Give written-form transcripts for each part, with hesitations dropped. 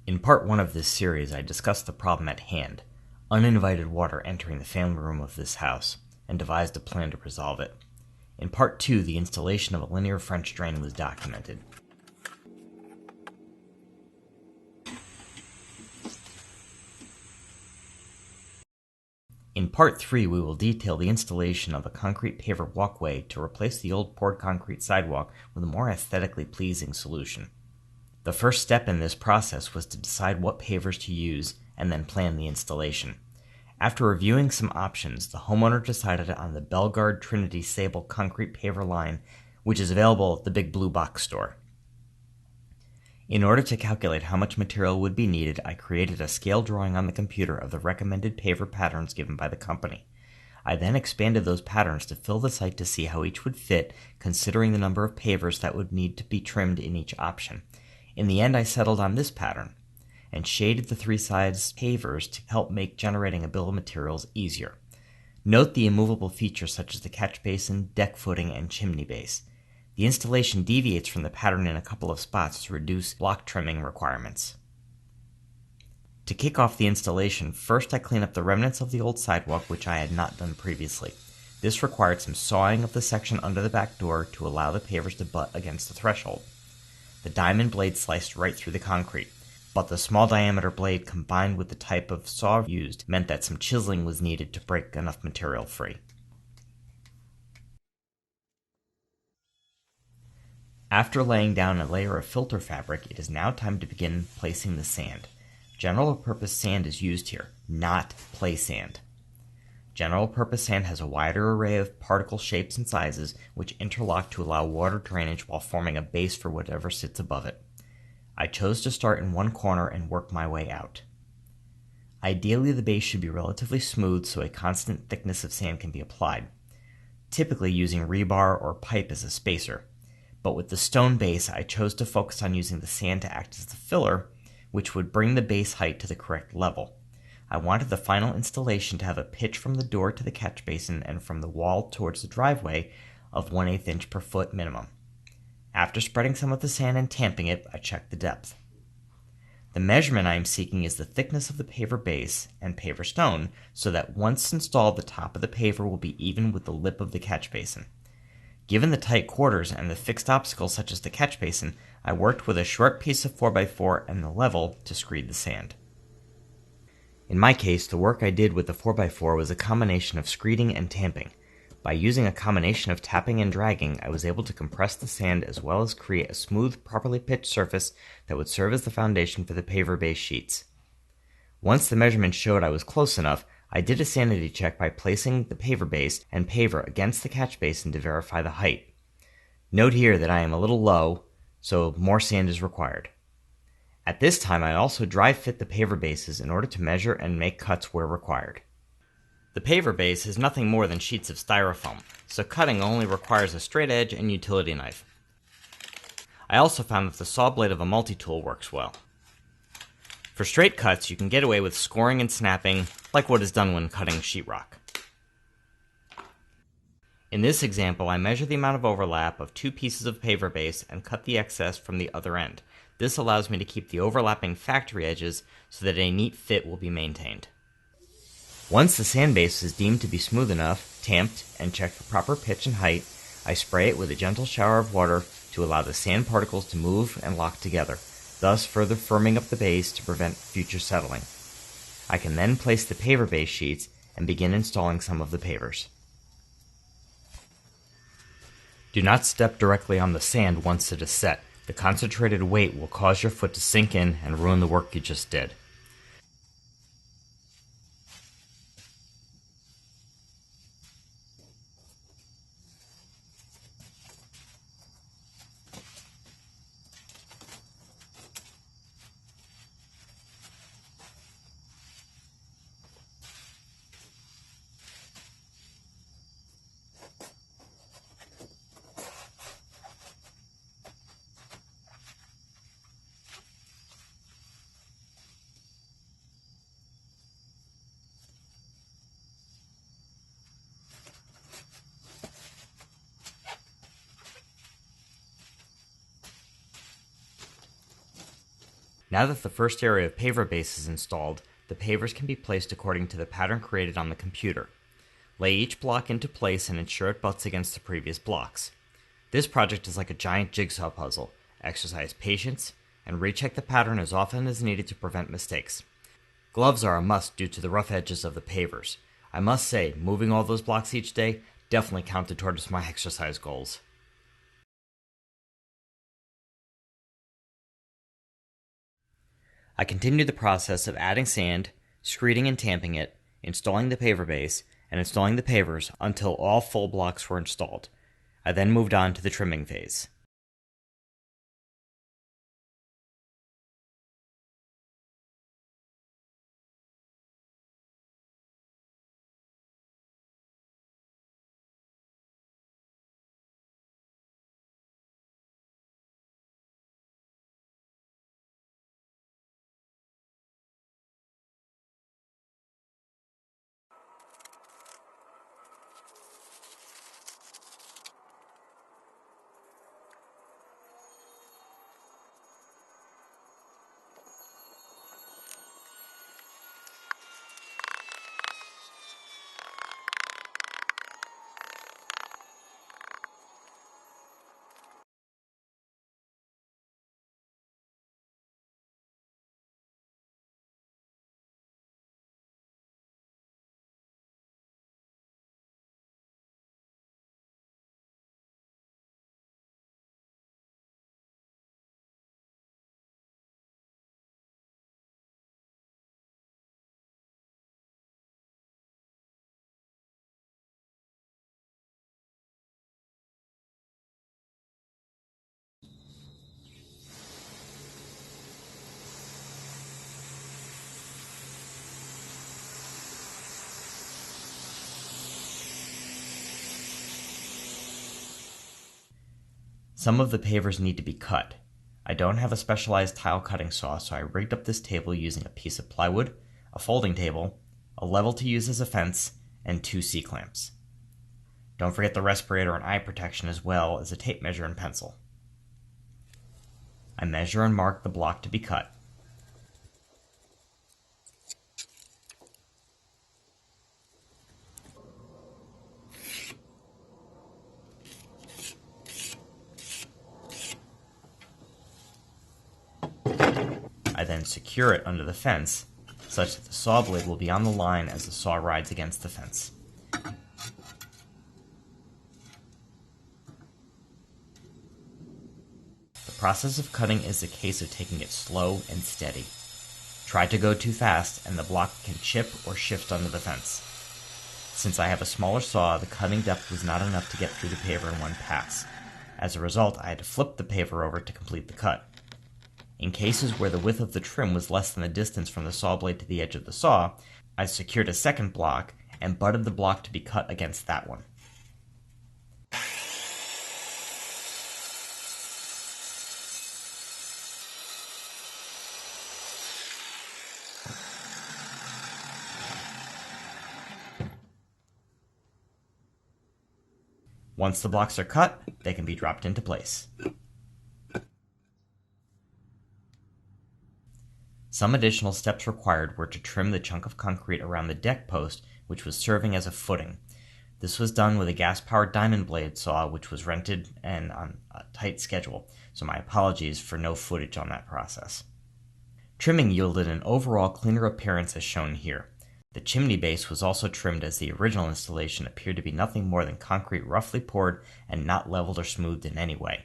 In part 1 of this series, I discussed the problem at hand, uninvited water entering the family room of this house, and devised a plan to resolve it. In part 2, the installation of a linear French drain was documented. In part 3, we will detail the installation of a concrete paver walkway to replace the old poured concrete sidewalk with a more aesthetically pleasing solution. The first step in this process was to decide what pavers to use and then plan the installation. After reviewing some options, the homeowner decided on the Belgard Trinity Sable concrete paver line, which is available at the Big Blue Box store. In order to calculate how much material would be needed, I created a scale drawing on the computer of the recommended paver patterns given by the company. I then expanded those patterns to fill the site to see how each would fit, considering the number of pavers that would need to be trimmed in each option. In the end, I settled on this pattern, and shaded the three sides pavers to help make generating a bill of materials easier. Note the immovable features such as the catch basin, deck footing, and chimney base. The installation deviates from the pattern in a couple of spots to reduce block trimming requirements. To kick off the installation, first I clean up the remnants of the old sidewalk, which I had not done previously. This required some sawing of the section under the back door to allow the pavers to butt against the threshold. The diamond blade sliced right through the concrete, but the small diameter blade combined with the type of saw used meant that some chiseling was needed to break enough material free. After laying down a layer of filter fabric, it is now time to begin placing the sand. General purpose sand is used here, not play sand. General purpose sand has a wider array of particle shapes and sizes which interlock to allow water drainage while forming a base for whatever sits above it. I chose to start in one corner and work my way out. Ideally, the base should be relatively smooth so a constant thickness of sand can be applied, typically using rebar or pipe as a spacer. But with the stone base, I chose to focus on using the sand to act as the filler, which would bring the base height to the correct level. I wanted the final installation to have a pitch from the door to the catch basin and from the wall towards the driveway of 1/8 inch per foot minimum. After spreading some of the sand and tamping it, I checked the depth. The measurement I am seeking is the thickness of the paver base and paver stone, so that once installed, the top of the paver will be even with the lip of the catch basin. Given the tight quarters and the fixed obstacles such as the catch basin, I worked with a short piece of 4x4 and the level to screed the sand. In my case, the work I did with the 4x4 was a combination of screeding and tamping. By using a combination of tapping and dragging, I was able to compress the sand as well as create a smooth, properly pitched surface that would serve as the foundation for the paver base sheets. Once the measurements showed I was close enough, I did a sanity check by placing the paver base and paver against the catch basin to verify the height. Note here that I am a little low, so more sand is required. At this time, I also dry fit the paver bases in order to measure and make cuts where required. The paver base is nothing more than sheets of styrofoam, so cutting only requires a straight edge and utility knife. I also found that the saw blade of a multi-tool works well. For straight cuts, you can get away with scoring and snapping, like what is done when cutting sheetrock. In this example, I measure the amount of overlap of 2 pieces of paver base and cut the excess from the other end. This allows me to keep the overlapping factory edges so that a neat fit will be maintained. Once the sand base is deemed to be smooth enough, tamped, and checked for proper pitch and height, I spray it with a gentle shower of water to allow the sand particles to move and lock together, thus further firming up the base to prevent future settling. I can then place the paver base sheets and begin installing some of the pavers. Do not step directly on the sand once it is set. The concentrated weight will cause your foot to sink in and ruin the work you just did. Now that the first area of paver base is installed, the pavers can be placed according to the pattern created on the computer. Lay each block into place and ensure it butts against the previous blocks. This project is like a giant jigsaw puzzle. Exercise patience and recheck the pattern as often as needed to prevent mistakes. Gloves are a must due to the rough edges of the pavers. I must say, moving all those blocks each day definitely counted towards my exercise goals. I continued the process of adding sand, screeding and tamping it, installing the paver base, and installing the pavers until all full blocks were installed. I then moved on to the trimming phase. Some of the pavers need to be cut. I don't have a specialized tile cutting saw, so I rigged up this table using a piece of plywood, a folding table, a level to use as a fence, and 2 C-clamps. Don't forget the respirator and eye protection as well as a tape measure and pencil. I measure and mark the block to be cut. I then secure it under the fence, such that the saw blade will be on the line as the saw rides against the fence. The process of cutting is a case of taking it slow and steady. Try to go too fast and the block can chip or shift under the fence. Since I have a smaller saw, the cutting depth was not enough to get through the paver in one pass. As a result, I had to flip the paver over to complete the cut. In cases where the width of the trim was less than the distance from the saw blade to the edge of the saw, I secured a second block and butted the block to be cut against that one. Once the blocks are cut, they can be dropped into place. Some additional steps required were to trim the chunk of concrete around the deck post, which was serving as a footing. This was done with a gas-powered diamond blade saw, which was rented and on a tight schedule, so my apologies for no footage on that process. Trimming yielded an overall cleaner appearance as shown here. The chimney base was also trimmed as the original installation appeared to be nothing more than concrete roughly poured and not leveled or smoothed in any way.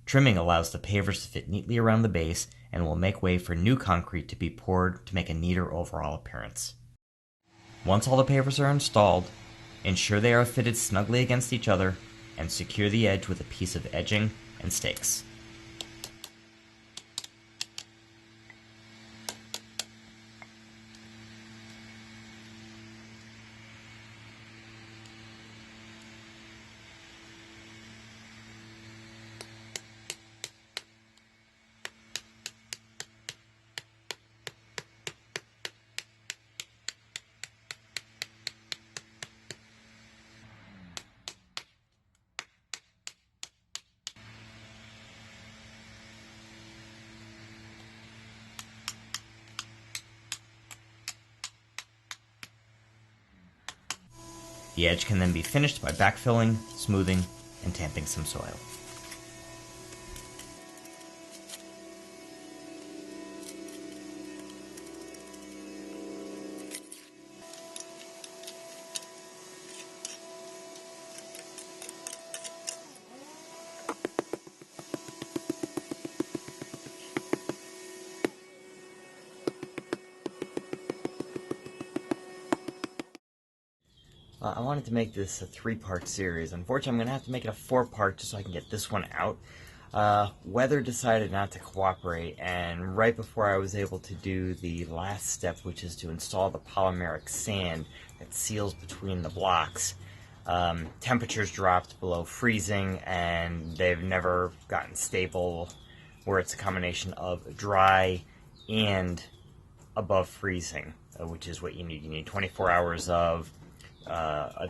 Trimming allows the pavers to fit neatly around the base and will make way for new concrete to be poured to make a neater overall appearance. Once all the pavers are installed, ensure they are fitted snugly against each other and secure the edge with a piece of edging and stakes. The edge can then be finished by backfilling, smoothing, and tamping some soil. I wanted to make this a 3-part series. Unfortunately, I'm going to have to make it a 4-part just so I can get this one out. Weather decided not to cooperate, and right before I was able to do the last step, which is to install the polymeric sand that seals between the blocks, temperatures dropped below freezing, and they've never gotten stable where it's a combination of dry and above freezing, which is what you need. You need 24 hours of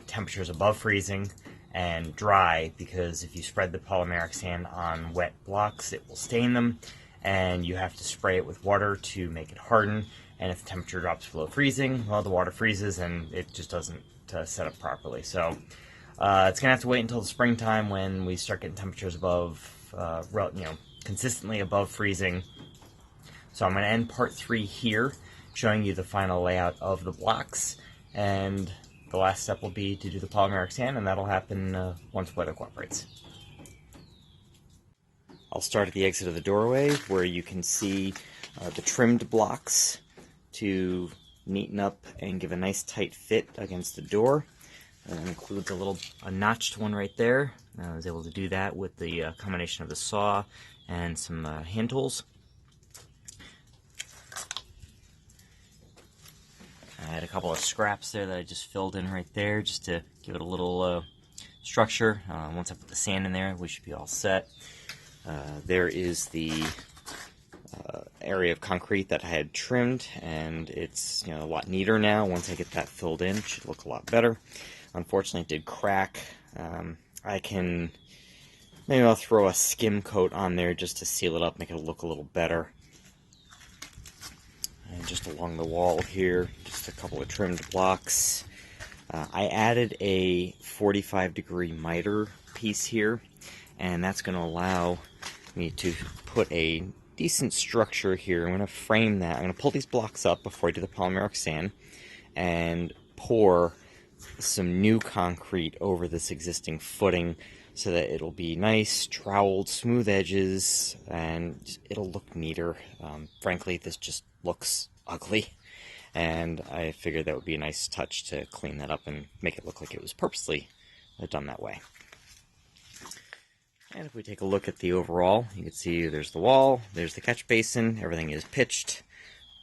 temperatures above freezing and dry, because if you spread the polymeric sand on wet blocks, it will stain them, and you have to spray it with water to make it harden. And if the temperature drops below freezing, well, the water freezes and it just doesn't set up properly. So it's gonna have to wait until the springtime when we start getting temperatures above, consistently above freezing. So I'm gonna end part 3 here, showing you the final layout of the blocks, and the last step will be to do the polymeric sand, and that'll happen once weather cooperates. I'll start at the exit of the doorway, where you can see the trimmed blocks to neaten up and give a nice tight fit against the door. It includes a notched one right there. I was able to do that with the combination of the saw and some hand tools. I had a couple of scraps there that I just filled in right there just to give it a little structure. Once I put the sand in there, we should be all set. There is the area of concrete that I had trimmed, and it's a lot neater now. Once I get that filled in, it should look a lot better. Unfortunately, it did crack. Maybe I'll throw a skim coat on there just to seal it up, make it look a little better. And just along the wall here, just a couple of trimmed blocks. I added a 45-degree miter piece here, and that's going to allow me to put a decent structure here. I'm going to frame that. I'm going to pull these blocks up before I do the polymeric sand and pour some new concrete over this existing footing so that it'll be nice, troweled, smooth edges, and it'll look neater. Frankly, this just looks ugly, and I figured that would be a nice touch to clean that up and make it look like it was purposely done that way. And if we take a look at the overall, you can see there's the wall, there's the catch basin, everything is pitched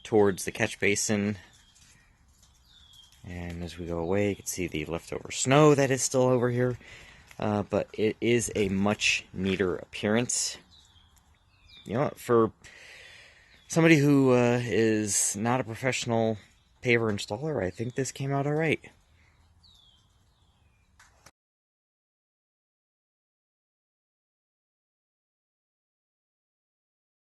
towards the catch basin. And as we go away, you can see the leftover snow that is still over here. But it is a much neater appearance. For somebody who is not a professional paver installer, I think this came out alright.